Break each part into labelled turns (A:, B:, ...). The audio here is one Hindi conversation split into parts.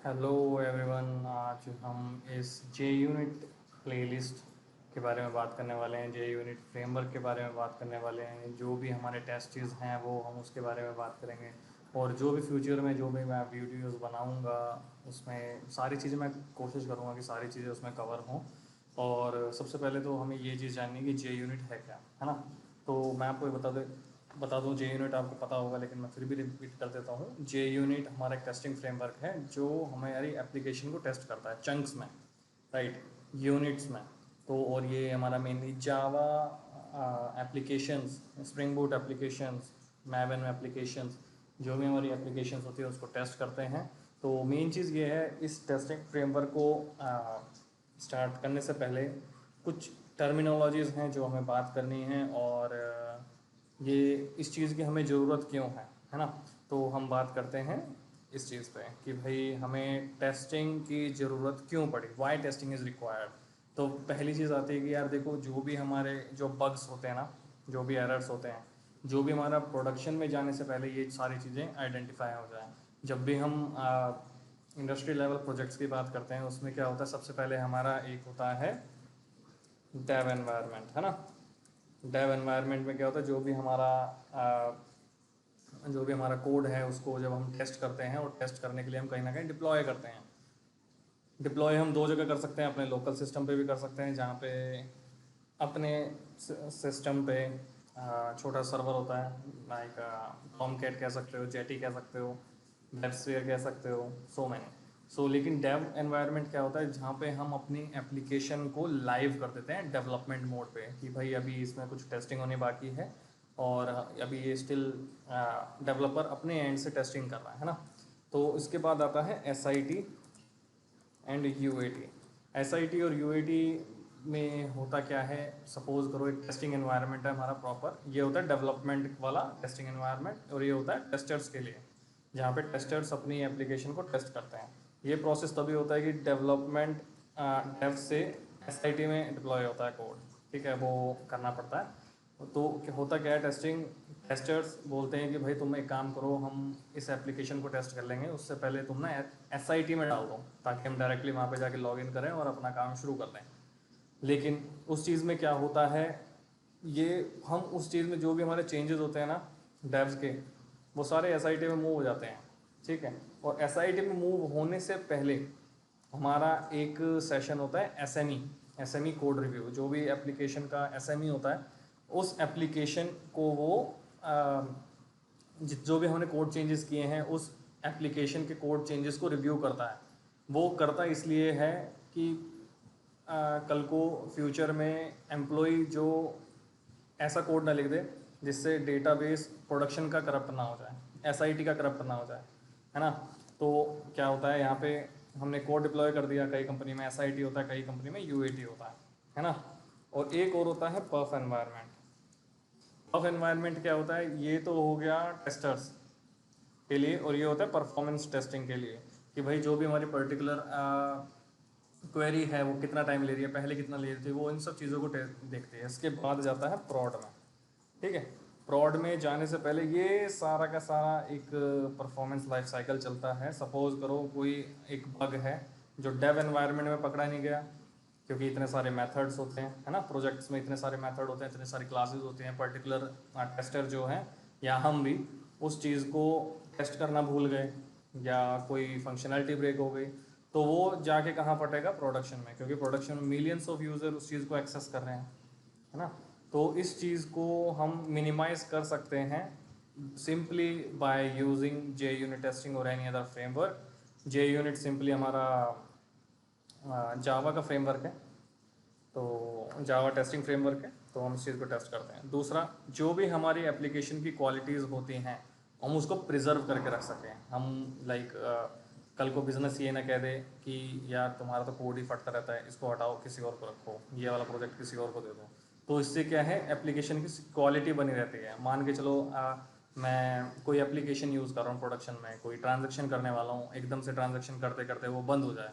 A: Hello everyone. आज हम इस जे यूनिट प्लेलिस्ट के बारे में बात करने वाले हैं। जे यूनिट फ्रेमवर्क के बारे में बात करने वाले हैं। जो भी हमारे टेस्ट्स हैं वो हम उसके बारे में बात करेंगे। और जो भी फ्यूचर में जो भी मैं वीडियोस बनाऊंगा उसमें सारी चीज़ें मैं कोशिश करूंगा कि सारी चीज़ें उसमें कवर हों। और सबसे पहले तो हमें ये चीज़ जाननी है कि जे यूनिट है क्या, है ना। तो मैं आपको ये बता दूं जे यूनिट आपको पता होगा, लेकिन मैं फिर भी रिपीट कर देता हूँ। जे यूनिट हमारा एक टेस्टिंग फ्रेमवर्क है जो हमारी एप्लीकेशन को टेस्ट करता है चंक्स में, राइट, यूनिट्स में। तो और ये हमारा mainly java applications, spring boot applications, maven applications, जो भी हमारी एप्लीकेशंस होती है उसको टेस्ट करते हैं। तो मेन चीज़ ये है इस टेस्टिंग फ्रेमवर्क को स्टार्ट करने से पहले कुछ टर्मिनोलॉजीज़ हैं जो हमें बात करनी है। और ये इस चीज़ की हमें ज़रूरत क्यों है ना। तो हम बात करते हैं इस चीज़ पे कि भाई हमें टेस्टिंग की ज़रूरत क्यों पड़ी, वाई टेस्टिंग इज़ रिक्वायर्ड। तो पहली चीज़ आती है कि यार देखो, जो भी हमारे जो बग्स होते हैं ना, जो भी एरर्स होते हैं, जो भी हमारा प्रोडक्शन में जाने से पहले ये सारी चीज़ें आइडेंटिफाई हो जाएं। जब भी हम इंडस्ट्री लेवल प्रोजेक्ट्स की बात करते हैं उसमें क्या होता है, सबसे पहले हमारा एक होता है डेव एनवायरनमेंट, है ना। डेव एनवायरनमेंट में क्या होता है, जो भी हमारा कोड है उसको जब हम टेस्ट करते हैं, और टेस्ट करने के लिए हम कहीं ना कहीं डिप्लॉय करते हैं। डिप्लॉय हम दो जगह कर सकते हैं, अपने लोकल सिस्टम पे भी कर सकते हैं, जहाँ पे अपने सिस्टम पे छोटा सर्वर होता है, लाइक टॉमकैट कह सकते हो, जेटी कह सकते हो, वेबस्फीयर कह सकते हो, सो मैनी। लेकिन डेव एनवायरनमेंट क्या होता है, जहाँ पे हम अपनी एप्लीकेशन को लाइव कर देते हैं डेवलपमेंट मोड पे, कि भाई अभी इसमें कुछ टेस्टिंग होने बाकी है और अभी ये स्टिल डेवलपर अपने एंड से टेस्टिंग कर रहा है ना। तो इसके बाद आता है S I T and U A T. S I T और यू ए टी में होता क्या है, सपोज करो एक टेस्टिंग एनवायरनमेंट है हमारा प्रॉपर, ये होता है डेवलपमेंट वाला टेस्टिंग एनवायरनमेंट, और ये होता है टेस्टर्स के लिए, जहाँ पे टेस्टर्स अपनी एप्लीकेशन को टेस्ट करते हैं। ये प्रोसेस तभी होता है कि डेवलपमेंट डेव से एस आई टी में डिप्लॉय होता है कोड, ठीक है, वो करना पड़ता है। तो होता क्या है, टेस्टिंग टेस्टर्स बोलते हैं कि भाई तुम एक काम करो, हम इस एप्लीकेशन को टेस्ट कर लेंगे, उससे पहले तुम ना एस आई टी में डाल दो, ताकि हम डायरेक्टली वहाँ पे जाके लॉग इन करें और अपना काम शुरू कर दें। लेकिन उस चीज़ में क्या होता है, ये हम उस चीज़ में जो भी हमारे चेंजेस होते हैं ना डेव्स के, वो सारे एस आई टी में मूव हो जाते हैं, ठीक है। और एस आई टी में मूव होने से पहले हमारा एक सेशन होता है S M E code review. जो भी एप्लीकेशन का एस एम ई होता है, उस एप्लीकेशन को वो जो भी हमने कोड चेंजेस किए हैं उस एप्लीकेशन के कोड चेंजेस को रिव्यू करता है। वो करता इसलिए है कि कल को फ्यूचर में एम्प्लॉय जो ऐसा कोड ना लिख दे जिससे डेटाबेस प्रोडक्शन का करप्ट ना हो जाए, एसआईटी का करप्ट ना हो जाए, है ना। तो क्या होता है, यहाँ पे हमने कोड डिप्लॉय कर दिया, कई कंपनी में एसआईटी होता है, कई कंपनी में यूएटी होता है ना। और एक और होता है पफ एनवायरनमेंट। पफ एनवायरनमेंट क्या होता है, ये तो हो गया टेस्टर्स के लिए, और ये होता है परफॉर्मेंस टेस्टिंग के लिए, कि भाई जो भी हमारी पर्टिकुलर क्वेरी है वो कितना टाइम ले रही है, पहले कितना ले रही थी, वो इन सब चीज़ों को देखते हैं। इसके बाद जाता है प्रॉड में, ठीक है। प्रॉड में जाने से पहले ये सारा का सारा एक परफॉर्मेंस लाइफ साइकिल चलता है। सपोज करो कोई एक बग है जो डेव एनवायरनमेंट में पकड़ा नहीं गया, क्योंकि इतने सारे मेथड्स होते हैं, है ना, प्रोजेक्ट्स में इतने सारे मेथड होते हैं, इतने सारी क्लासेस होती हैं, पर्टिकुलर टेस्टर जो हैं या हम भी उस चीज़ को टेस्ट करना भूल गए, या कोई फंक्शनैलिटी ब्रेक हो गई, तो वो जाके कहाँ फटेगा, प्रोडक्शन में, क्योंकि प्रोडक्शन में मिलियंस ऑफ यूज़र उस चीज़ को एक्सेस कर रहे हैं, है ना। तो इस चीज़ को हम मिनिमाइज कर सकते हैं simply by using J unit testing और एनी अदर फ्रेमवर्क। जे यूनिट सिंपली हमारा जावा का फ्रेमवर्क है, तो जावा टेस्टिंग फ्रेमवर्क है, तो हम इस चीज़ को टेस्ट करते हैं। दूसरा, जो भी हमारी एप्लीकेशन की क्वालिटीज़ होती हैं हम उसको प्रिजर्व करके रख सकें। हम लाइक कल को बिजनेस ये ना कह दे कि यार तुम्हारा तो कोड ही फटता रहता है, इसको हटाओ, किसी और को रखो, ये वाला प्रोजेक्ट किसी और को दे दो। तो इससे क्या है, एप्लीकेशन की क्वालिटी बनी रहती है। मान के चलो मैं कोई एप्लीकेशन यूज़ कर रहा हूँ प्रोडक्शन में, कोई ट्रांजेक्शन करने वाला हूँ, एकदम से ट्रांजेक्शन करते करते वो बंद हो जाए,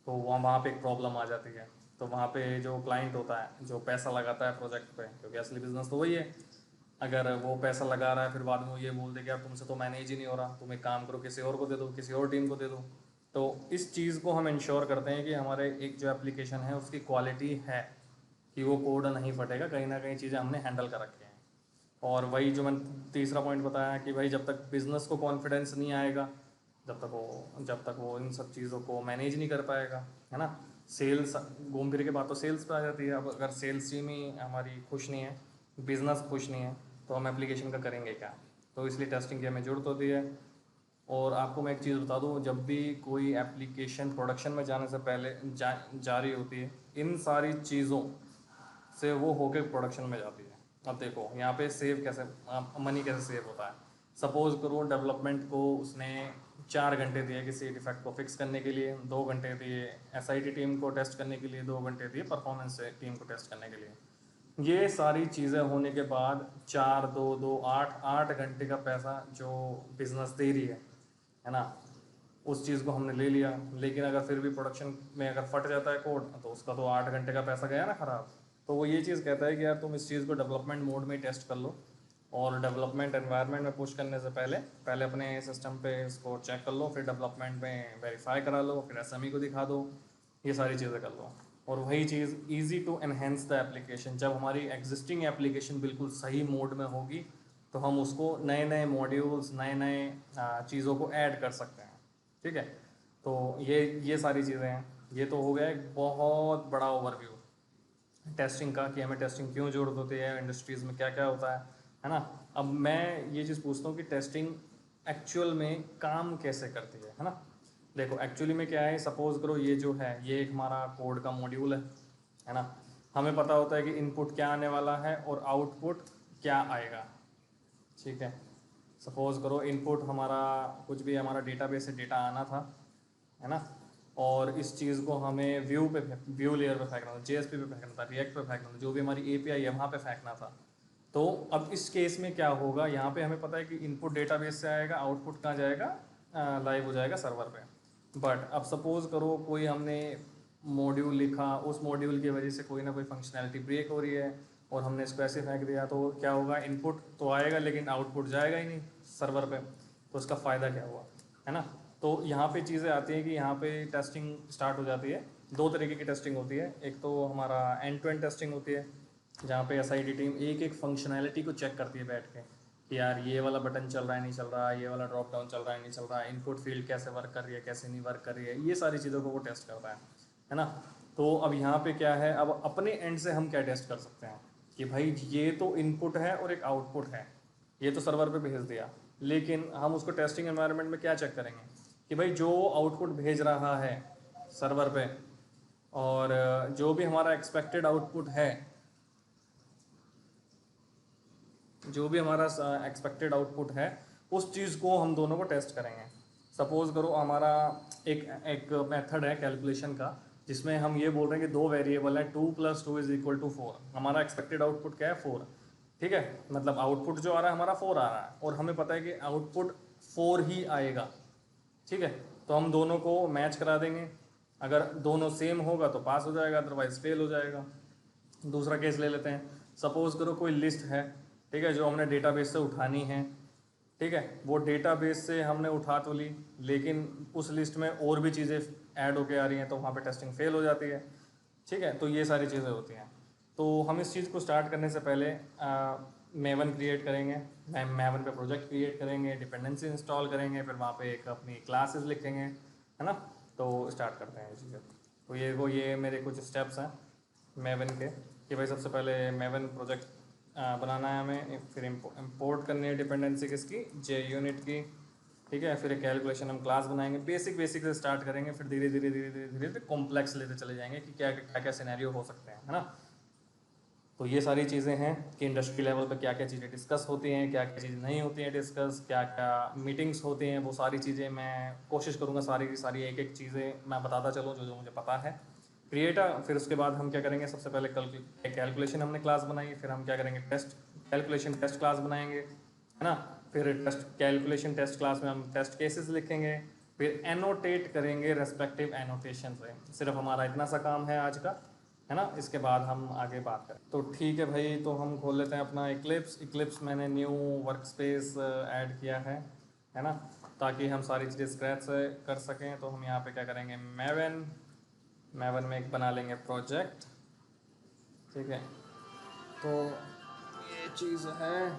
A: तो वहाँ पे एक प्रॉब्लम आ जाती है। तो वहाँ पे जो क्लाइंट होता है, जो पैसा लगाता है प्रोजेक्ट पे, क्योंकि असली बिजनेस तो वही है, अगर वो पैसा लगा रहा है फिर बाद में वो ये बोल दे कि यार तुमसे तो मैनेज ही नहीं हो रहा, तुम एक काम करो किसी और को दे दो, किसी और टीम को दे दो, तो इस चीज़ को हम इंश्योर करते हैं कि हमारे एक जो एप्लीकेशन है उसकी क्वालिटी है, कि वो कोड नहीं फटेगा, कहीं ना कहीं चीज़ें हमने हैंडल कर रखी हैं। और वही जो मैंने तीसरा पॉइंट बताया कि भाई जब तक बिज़नेस को कॉन्फिडेंस नहीं आएगा, जब तक वो इन सब चीज़ों को मैनेज नहीं कर पाएगा, है ना। सेल्स, घूम फिर के बात तो सेल्स पे आ जाती है। अब अगर सेल्स टीम ही हमारी खुश नहीं है, बिज़नेस खुश नहीं है, तो हम एप्लीकेशन का करेंगे क्या। तो इसलिए टेस्टिंग की हमें ज़रूरत होती है। और आपको मैं एक चीज़ बता दूँ, जब भी कोई एप्लीकेशन प्रोडक्शन में जाने से पहले जा रही होती है, इन सारी चीज़ों से वो होके प्रोडक्शन में जाती है। अब देखो यहाँ पे सेव कैसे, मनी कैसे सेव होता है। सपोज़ करो डेवलपमेंट को उसने 4 घंटे दिए किसी डिफेक्ट को फिक्स करने के लिए, 2 घंटे दिए एसआईटी टीम को टेस्ट करने के लिए, 2 घंटे दिए परफॉर्मेंस टीम को टेस्ट करने के लिए। ये सारी चीज़ें होने के बाद 4 2 2 8 8 घंटे का पैसा जो बिजनेस दे रही है ना, उस चीज़ को हमने ले लिया। लेकिन अगर फिर भी प्रोडक्शन में अगर फट जाता है कोड, तो उसका तो 8 घंटे का पैसा गया ना ख़राब। तो वो ये चीज़ कहता है कि यार तुम इस चीज़ को डेवलपमेंट मोड में टेस्ट कर लो, और डेवलपमेंट एनवायरनमेंट में पुश करने से पहले पहले अपने सिस्टम पे इसको चेक कर लो, फिर डेवलपमेंट में वेरीफाई करा लो, फिर एसएमई को दिखा दो, ये सारी चीज़ें कर लो। और वही चीज़ easy to enhance the application, जब हमारी एग्जिस्टिंग एप्लीकेशन बिल्कुल सही मोड में होगी, तो हम उसको नए नए मॉड्यूल्स, नए नए चीज़ों को ऐड कर सकते हैं। ठीक है, तो ये सारी चीज़ें हैं। ये तो हो गया एक बहुत बड़ा ओवरव्यू टेस्टिंग का, कि हमें टेस्टिंग क्यों ज़रूरत होती है, इंडस्ट्रीज़ में क्या क्या होता है ना। अब मैं ये चीज़ पूछता हूँ कि टेस्टिंग एक्चुअल में काम कैसे करती है ना। देखो एक्चुअली में क्या है, सपोज़ करो ये जो है ये एक हमारा कोड का मॉड्यूल है ना। हमें पता होता है कि इनपुट क्या आने वाला है और आउटपुट क्या आएगा। ठीक है, सपोज़ करो इनपुट हमारा कुछ भी, हमारा डेटाबेस से डेटा आना था, है ना। और इस चीज़ को हमें व्यू लेयर पे फेंकना था, जेएसपी पे फेंकना था, रिएक्ट पे फेंकना था, जो भी हमारी एपीआई है वहाँ पे फेंकना था। तो अब इस केस में क्या होगा, यहाँ पे हमें पता है कि इनपुट डेटाबेस से आएगा, आउटपुट कहाँ जाएगा, लाइव हो जाएगा सर्वर पे। बट अब सपोज़ करो कोई हमने मॉड्यूल लिखा, उस मॉड्यूल की वजह से कोई ना कोई फंक्शनैलिटी ब्रेक हो रही है, और हमने इसको ऐसे फेंक दिया, तो क्या होगा, इनपुट तो आएगा लेकिन आउटपुट जाएगा ही नहीं सर्वर पे। तो उसका फ़ायदा क्या हुआ, है ना। तो यहाँ पे चीज़ें आती हैं कि यहाँ पे टेस्टिंग स्टार्ट हो जाती है। दो तरीके की टेस्टिंग होती है, एक तो हमारा एंड टू एंड टेस्टिंग होती है, जहाँ पे एसआईटी टीम एक एक फंक्शनैलिटी को चेक करती है बैठ के, कि यार ये वाला बटन चल रहा है नहीं चल रहा, ये वाला ड्रॉप डाउन चल रहा है नहीं चल रहा, इनपुट फील्ड कैसे वर्क कर रही है कैसे नहीं वर्क कर रही है, ये सारी चीज़ों को वो टेस्ट करता है ना। तो अब यहाँ पे क्या है, अब अपने एंड से हम क्या टेस्ट कर सकते हैं कि भाई ये तो इनपुट है और एक आउटपुट है, ये तो सर्वर पे भेज दिया, लेकिन हम उसको टेस्टिंग एनवायरनमेंट में क्या चेक करेंगे कि भाई जो आउटपुट भेज रहा है सर्वर पे, और जो भी हमारा एक्सपेक्टेड आउटपुट है, जो भी हमारा एक्सपेक्टेड आउटपुट है, उस चीज़ को हम दोनों को टेस्ट करेंगे। सपोज़ करो हमारा एक एक मेथड है कैलकुलेशन का, जिसमें हम ये बोल रहे हैं कि दो वेरिएबल है, 2 + 2 = 4। हमारा एक्सपेक्टेड आउटपुट क्या है, 4। ठीक है, मतलब आउटपुट जो आ रहा है हमारा 4 आ रहा है, और हमें पता है कि आउटपुट 4 ही आएगा। ठीक है, तो हम दोनों को मैच करा देंगे, अगर दोनों सेम होगा तो पास हो जाएगा, अदरवाइज फेल हो जाएगा। दूसरा केस ले लेते हैं, सपोज़ करो कोई लिस्ट है, ठीक है, जो हमने डेटाबेस से उठानी है। ठीक है, वो डेटाबेस से हमने उठा तो ली, लेकिन उस लिस्ट में और भी चीज़ें ऐड होके आ रही हैं, तो वहाँ पे टेस्टिंग फेल हो जाती है। ठीक है, तो ये सारी चीज़ें होती हैं। तो हम इस चीज़ को स्टार्ट करने से पहले मेवन क्रिएट करेंगे, मेवन पे प्रोजेक्ट क्रिएट करेंगे, डिपेंडेंसी इंस्टॉल करेंगे, फिर वहाँ पे एक अपनी क्लासेस लिखेंगे, है ना। तो स्टार्ट करते हैं ये चीज़ें। तो ये मेरे कुछ स्टेप्स हैं मेवन के, कि भाई सबसे पहले मेवन प्रोजेक्ट बनाना है हमें, फिर इंपोर्ट करनी है डिपेंडेंसी किसकी, JUnit की। ठीक है, फिर एक कैलकुलेशन हम क्लास बनाएंगे, बेसिक से स्टार्ट करेंगे, फिर धीरे धीरे कॉम्प्लेक्स लेते चले जाएंगे कि क्या क्या क्या सिनेरियो हो सकते हैं, है ना। तो ये सारी चीज़ें हैं कि इंडस्ट्री लेवल पर क्या क्या चीज़ें डिस्कस होती हैं, क्या क्या चीज़ें नहीं होती हैं डिस्कस, क्या क्या मीटिंग्स होती हैं, वो सारी चीज़ें मैं कोशिश करूँगा सारी की सारी एक एक चीज़ें मैं बताता चलूँ जो जो मुझे पता है। फिर उसके बाद हम क्या करेंगे, सबसे पहले कल कैलकुलेशन हमने क्लास बनाई, फिर हम क्या करेंगे, कैलकुलेशन टेस्ट क्लास बनाएंगे, है ना। फिर कैलकुलेशन टेस्ट क्लास में हम टेस्ट केसेस लिखेंगे, फिर एनोटेट करेंगे रेस्पेक्टिव एनोटेशन से। सिर्फ हमारा इतना सा काम है आज का, है ना। इसके बाद हम आगे बात करें। तो ठीक है भाई, तो हम खोल लेते हैं अपना इक्लिप्स। मैंने न्यू वर्क स्पेस ऐड किया है ना। ताकि हम सारी चीज़ें स्क्रैच से कर सकें। तो हम यहाँ पे क्या करेंगे, मैवन में एक बना लेंगे प्रोजेक्ट, ठीक है। तो ये चीज़ है,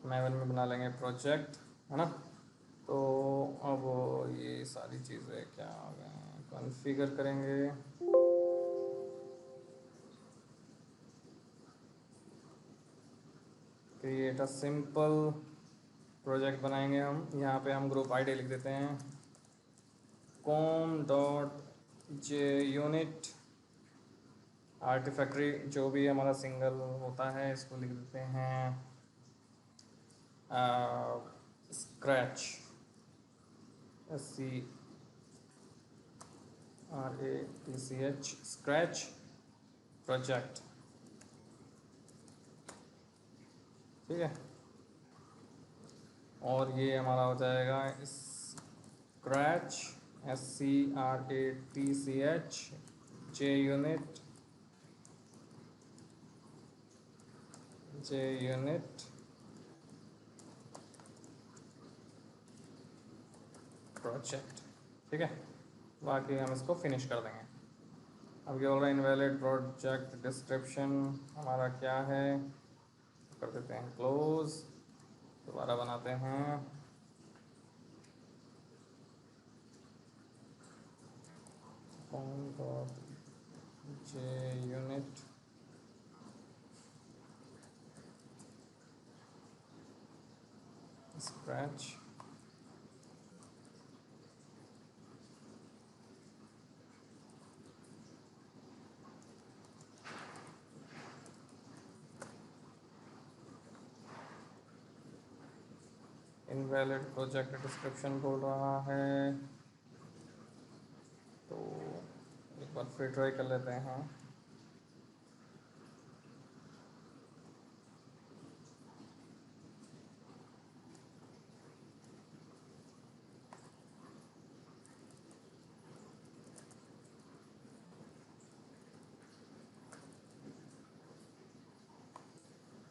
A: मैवन में बना लेंगे प्रोजेक्ट, है ना। तो अब ये सारी चीज़ें क्या आ गए, कॉन्फ़िगर करेंगे, क्रिएट अ सिंपल प्रोजेक्ट बनाएंगे हम। यहाँ पे हम ग्रुप आईडी लिख देते हैं com.junit आर्टिफैक्ट्री, जो भी हमारा सिंगल होता है इसको लिख देते हैं स्क्रैच, SCRATCH, स्क्रैच प्रोजेक्ट, ठीक है। और ये हमारा हो जाएगा स्क्रैच SCRATCH JUnit प्रोजेक्ट, ठीक है। बाकी हम इसको फिनिश कर देंगे। अब ये हो रहा है इनवैलिड प्रोजेक्ट डिस्क्रिप्शन हमारा क्या है, कर देते हैं क्लोज, दोबारा बनाते हैं JUnit scratch, invalid project description बोल रहा है। तो एक बार फिर ट्राई कर लेते हैं।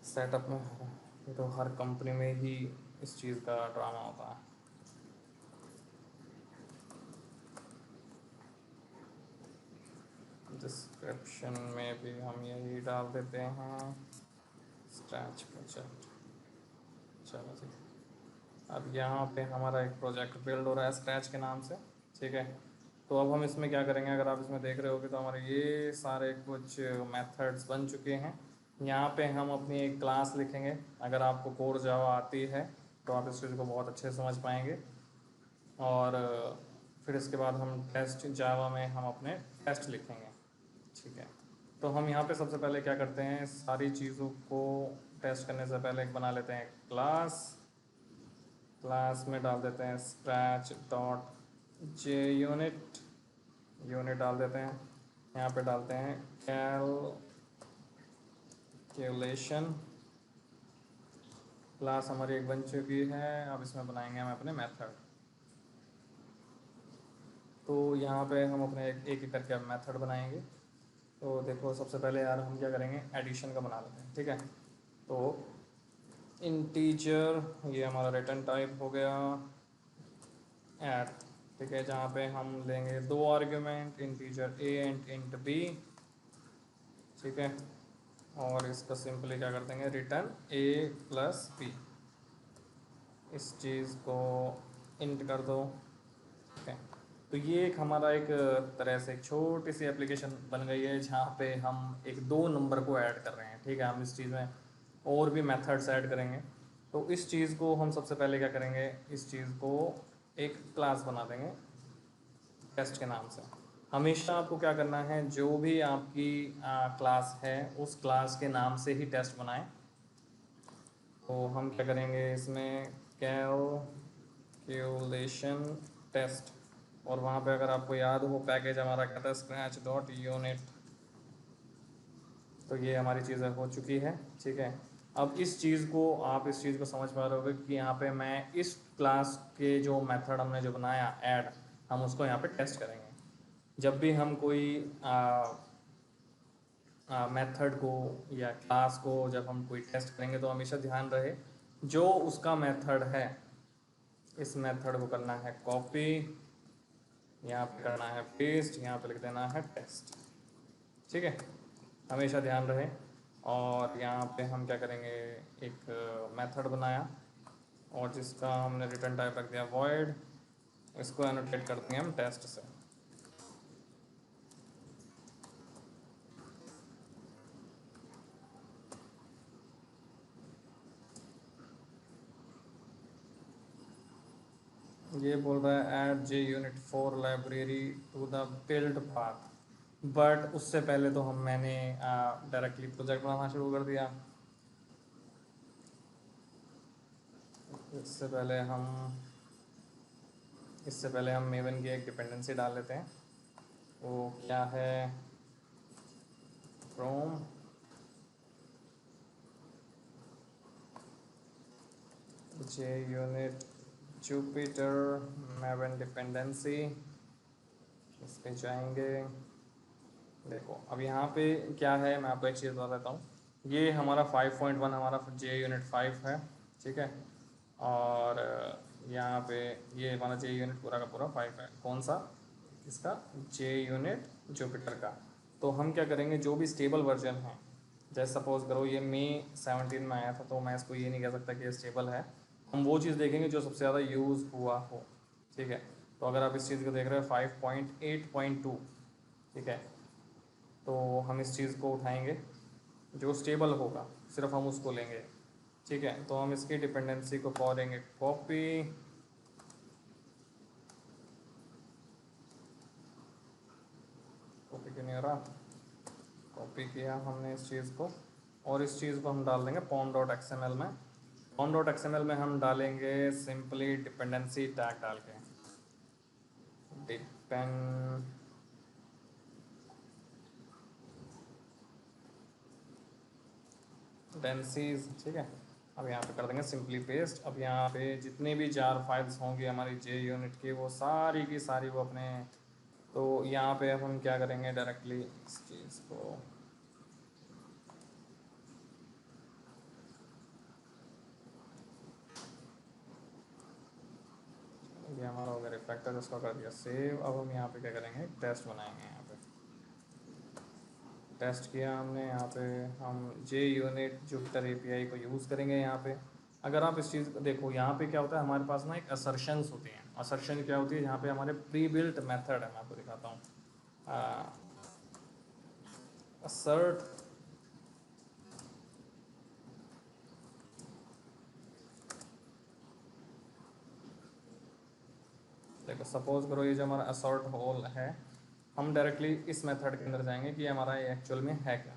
A: सेटअप में ये तो हर कंपनी में ही इस चीज़ का ड्रामा होता है। डिस्क्रिप्शन में भी हम यही डाल देते हैं स्क्रैच प्रोजेक्ट। चलो ठीक है, अब यहाँ पे हमारा एक प्रोजेक्ट बिल्ड हो रहा है स्क्रैच के नाम से, ठीक है। तो अब हम इसमें क्या करेंगे, अगर आप इसमें देख रहे होगे तो हमारे ये सारे कुछ मेथड्स बन चुके हैं। यहाँ पे हम अपनी एक क्लास लिखेंगे। अगर आपको कोर जावा आती है तो आप इस चीज़ को बहुत अच्छे से समझ पाएंगे। और फिर इसके बाद हम टेस्ट जावा में हम अपने टेस्ट लिखेंगे, ठीक है। तो हम यहाँ पे सबसे पहले क्या करते हैं, सारी चीज़ों को टेस्ट करने से पहले एक बना लेते हैं क्लास में डाल देते हैं स्क्रैच डॉट JUnit, यूनिट डाल देते हैं। यहाँ पे डालते हैं कैलकुलेशन, क्लास हमारी एक बन चुकी है। अब इसमें बनाएंगे हम अपने मेथड। तो यहाँ पे हम अपने एक एक करके अब मेथड बनाएंगे। तो देखो सबसे पहले यार हम क्या करेंगे, एडिशन का बना लेते हैं, ठीक है। तो इंटीजर, ये हमारा रिटर्न टाइप हो गया ऐड, ठीक है, जहाँ पे हम लेंगे दो argument, integer a and int b, ठीक है। और इसका सिंपली क्या कर देंगे, रिटर्न a प्लस b, इस चीज़ को इंट कर दो, ठीक है। तो ये एक हमारा एक तरह से एक छोटी सी एप्लीकेशन बन गई है जहाँ पे हम एक दो नंबर को ऐड कर रहे हैं, ठीक है। हम इस चीज़ में और भी मेथड्स ऐड करेंगे। तो इस चीज़ को हम सबसे पहले क्या करेंगे, इस चीज़ को एक क्लास बना देंगे टेस्ट के नाम से। हमेशा आपको क्या करना है, जो भी आपकी क्लास है उस क्लास के नाम से ही टेस्ट बनाएं। तो हम क्या करेंगे इसमें, कैलकुलेशन टेस्ट, और वहाँ पे अगर आपको याद हो पैकेज हमारा क्या था, स्क्रैच डॉट यूनिट। तो ये हमारी चीज़ें हो चुकी है, ठीक है। अब इस चीज़ को आप इस चीज़ को समझ पा रहे होगे कि यहाँ पे मैं इस क्लास के जो मेथड हमने जो बनाया ऐड, हम उसको यहाँ पे टेस्ट करेंगे। जब भी हम कोई मेथड को या क्लास को जब हम कोई टेस्ट करेंगे तो हमेशा ध्यान रहे जो उसका मेथड है, इस मेथड को करना है कॉपी, यहाँ पे करना है पेस्ट, यहाँ पे लिख देना है टेस्ट। ठीक है, हमेशा ध्यान रहे। और यहाँ पे हम क्या करेंगे, एक मेथड बनाया और जिसका हमने रिटर्न टाइप रख दिया void, इसको एनोटेट कर देंगे हम टेस्ट से। ये बोल रहा है add JUnit 4 library to the build path, but उससे पहले तो मैंने डायरेक्टली प्रोजेक्ट बनाना शुरू कर दिया। इससे पहले हम मेवन की एक डिपेंडेंसी डाल लेते हैं। वो क्या है, from JUnit Jupyter Maven dependency, इस पे जाएंगे। देखो अब यहाँ पे क्या है, मैं आपको एक चीज़ बता देता हूँ। ये हमारा 5.1 हमारा JUnit 5 है, ठीक है। और यहाँ पे ये हमारा JUnit पूरा का पूरा 5 है। कौन सा, इसका JUnit Jupyter का। तो हम क्या करेंगे, जो भी स्टेबल वर्जन है, जैसे सपोज करो ये मई 17 में आया था, तो मैं इसको ये नहीं कह सकता कि ये स्टेबल है। हम वो चीज़ देखेंगे जो सबसे ज़्यादा यूज़ हुआ हो, ठीक है। तो अगर आप इस चीज़ को देख रहे हो 5.8.2, ठीक है, तो हम इस चीज़ को उठाएंगे, जो स्टेबल होगा सिर्फ हम उसको लेंगे, ठीक है। तो हम इसकी डिपेंडेंसी को करेंगे कॉपी, कॉपी क्यों नहीं हो रहा, कॉपी किया हमने इस चीज़ को, और इस चीज़ को हम डाल देंगे pom.xml में। pom.xml में हम डालेंगे सिंपली डिपेंडेंसी टैग डाल के, डिपेंडेंसीज, ठीक है। अब यहाँ पे कर देंगे सिंपली पेस्ट। अब यहाँ पे जितने भी जार फाइल्स होंगी हमारी JUnit की, वो सारी की सारी वो अपने, तो यहाँ पे अब हम क्या करेंगे, डायरेक्टली इस चीज़ को ये हमारा हो गया रिफ्लेक्टर, इसको कर दिया सेव। अब हम यहाँ पे क्या करेंगे, टेस्ट बनाएंगे। यहाँ पे टेस्ट किया हमने, यहाँ पे हम JUnit Jupyter API को यूज़ करेंगे। यहाँ पे अगर आप इस चीज़ को देखो, यहाँ पे क्या होता है, हमारे पास ना एक असर्शंस होती हैं। असर्शन क्या होती है, यहाँ पे हमारे प्री बिल्ट मेथड है, मैं आपको दिखाता हूँ। assert देखो सपोज करो ये जो हमारा असॉर्ट होल है, हम डायरेक्टली इस मेथड के अंदर जाएंगे कि हमारा ये एक्चुअल में है क्या।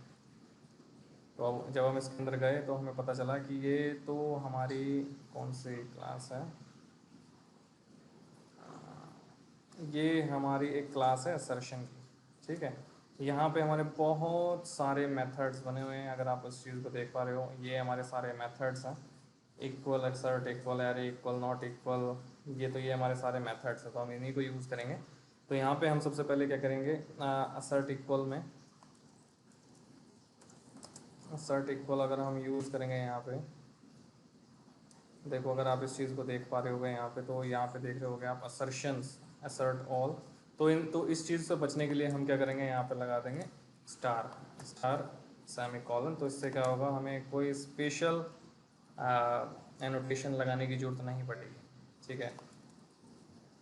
A: तो अब जब हम इसके अंदर गए तो हमें पता चला कि ये तो हमारी कौन सी क्लास है, ये हमारी एक क्लास है असर्शन की, ठीक है। यहाँ पे हमारे बहुत सारे मेथड्स बने हुए हैं, अगर आप उस चीज़ को देख पा रहे हो, ये हमारे सारे मेथड्स हैं। Equal, exert, equal, array, equal, not equal, ये हमारे सारे मेथड्स हैं, तो हम इन्हीं को यूज़ करेंगे। तो यहाँ पे हम सबसे पहले क्या करेंगे, असर्ट इक्वल में, असर्ट इक्वल अगर हम यूज़ करेंगे यहाँ पे, देखो अगर आप इस चीज़ को देख पा रहे होगे यहाँ पे, तो यहाँ पे देख रहे होगे आप असर्शंस, असर्ट ऑल। तो इस चीज़ से बचने के लिए हम क्या करेंगे, यहाँ पे लगा देंगे स्टार, स्टार सेमी कॉलन। तो इससे क्या होगा, हमें कोई स्पेशल एनोटेशन लगाने की ज़रूरत नहीं पड़ेगी, ठीक है।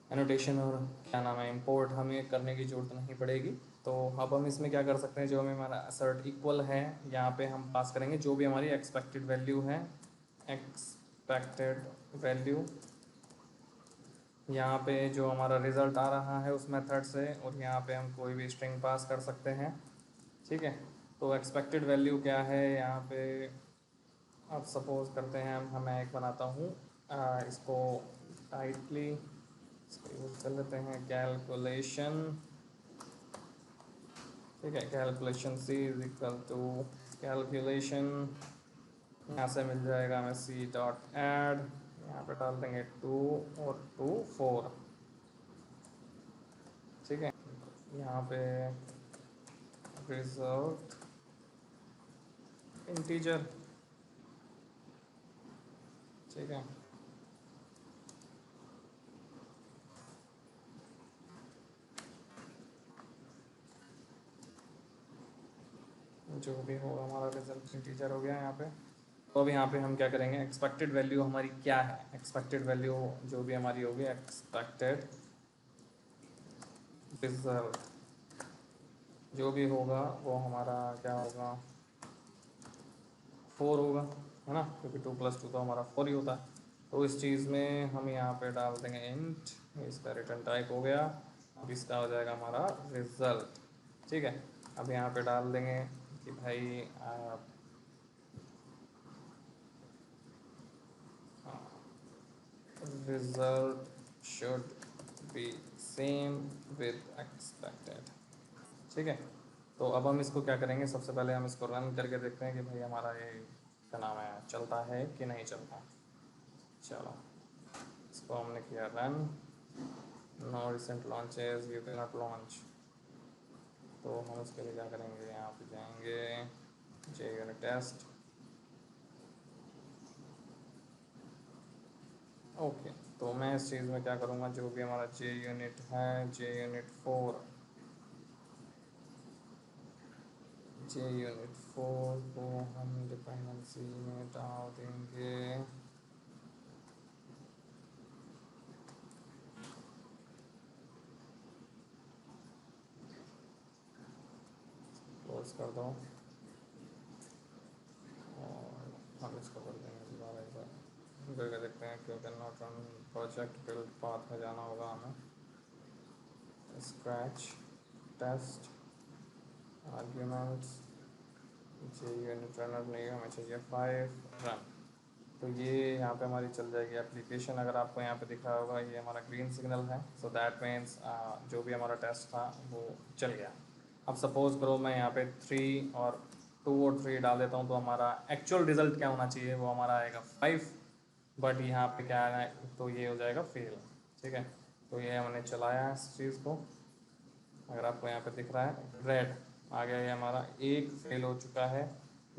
A: एनोटेशन और क्या नाम है, इंपोर्ट हमें करने की ज़रूरत नहीं पड़ेगी। तो अब हम इसमें क्या कर सकते हैं, जो हमें हमारा असर्ट इक्वल है, यहाँ पे हम पास करेंगे जो भी हमारी एक्सपेक्टेड वैल्यू है, एक्सपेक्टेड वैल्यू, यहाँ पे जो हमारा रिज़ल्ट आ रहा है उस मेथड से, और यहाँ पे हम कोई भी स्ट्रिंग पास कर सकते हैं, ठीक है। तो एक्सपेक्टेड वैल्यू क्या है, यहाँ पे अब सपोज करते हैं मैं एक बनाता हूँ, इसको टाइटली इसको यूज़ कर लेते हैं, कैलकुलेशन, ठीक है। Calculation C is equal to calculation, यहाँ से मिल जाएगा हमें C.add, यहाँ पे डाल देंगे 2 और 2 4, ठीक है। यहाँ पे रिजल्ट इंटीजर, ठीक है। जो भी होगा हमारा रिजल्ट इंटीजर हो गया यहाँ पे। तो अब यहाँ पे हम क्या करेंगे, एक्सपेक्टेड वैल्यू हमारी क्या है, एक्सपेक्टेड वैल्यू जो भी हमारी होगी, एक्सपेक्टेड रिजल्ट जो भी होगा वो हमारा क्या होगा, 4 होगा, है ना, क्योंकि 2 + 2 तो हमारा 4 ही होता है। तो इस चीज़ में हम यहाँ पे डाल देंगे इंट, इसका रिटर्न टाइप हो गया। अब इसका हो जाएगा हमारा रिजल्ट, ठीक है। अब यहाँ पे डाल देंगे कि भाई result should be same with expected, ठीक है। तो अब हम इसको क्या करेंगे, सबसे पहले हम इसको रन करके देखते हैं कि भाई हमारा ये क्या नाम है, चलता है कि नहीं चलता। चलो, इसको हमने किया run, no recent launches, you can not launch. तो हम इसके लिए क्या करेंगे, यहाँ पे जाएंगे JUnit टेस्ट, ओके। तो मैं इस चीज़ में क्या करूँगा, जो भी हमारा JUnit है, JUnit 4 को हम डिपेंडेंसी में डाल देंगे, क्लोज कर दो और हम इसको कर देंगे दोबारा एक बार करके देखते हैं, क्योंकि not run project build path में जाना होगा हमें, scratch test arguments JUnit runner नहीं, हमें चाहिए 5 रन। तो ये यहाँ पे हमारी चल जाएगी एप्लीकेशन। अगर आपको यहाँ पे दिख रहा होगा, ये हमारा ग्रीन सिग्नल है, सो दैट मीन्स जो भी हमारा टेस्ट था वो चल गया। अब सपोज़ करो मैं यहाँ पे 3 और 2 और 3 डाल देता हूँ, तो हमारा एक्चुअल रिज़ल्ट क्या होना चाहिए, वो हमारा आएगा 5, बट यहाँ पे क्या है, तो ये हो जाएगा फेल, ठीक है। तो ये हमने चलाया है इस चीज़ को, अगर आपको यहाँ पे दिख रहा है रेड आ गया, ये हमारा एक फेल हो चुका है।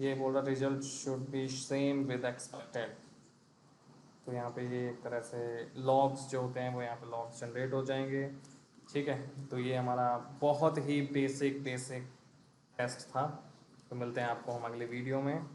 A: ये बोल रहा result should be same with expected. तो यहाँ पे ये एक तरह से लॉग्स जो होते हैं वो यहाँ पे लॉग्स जनरेट हो जाएंगे, ठीक है। तो ये हमारा बहुत ही बेसिक टेस्ट था। तो मिलते हैं आपको हम अगले वीडियो में।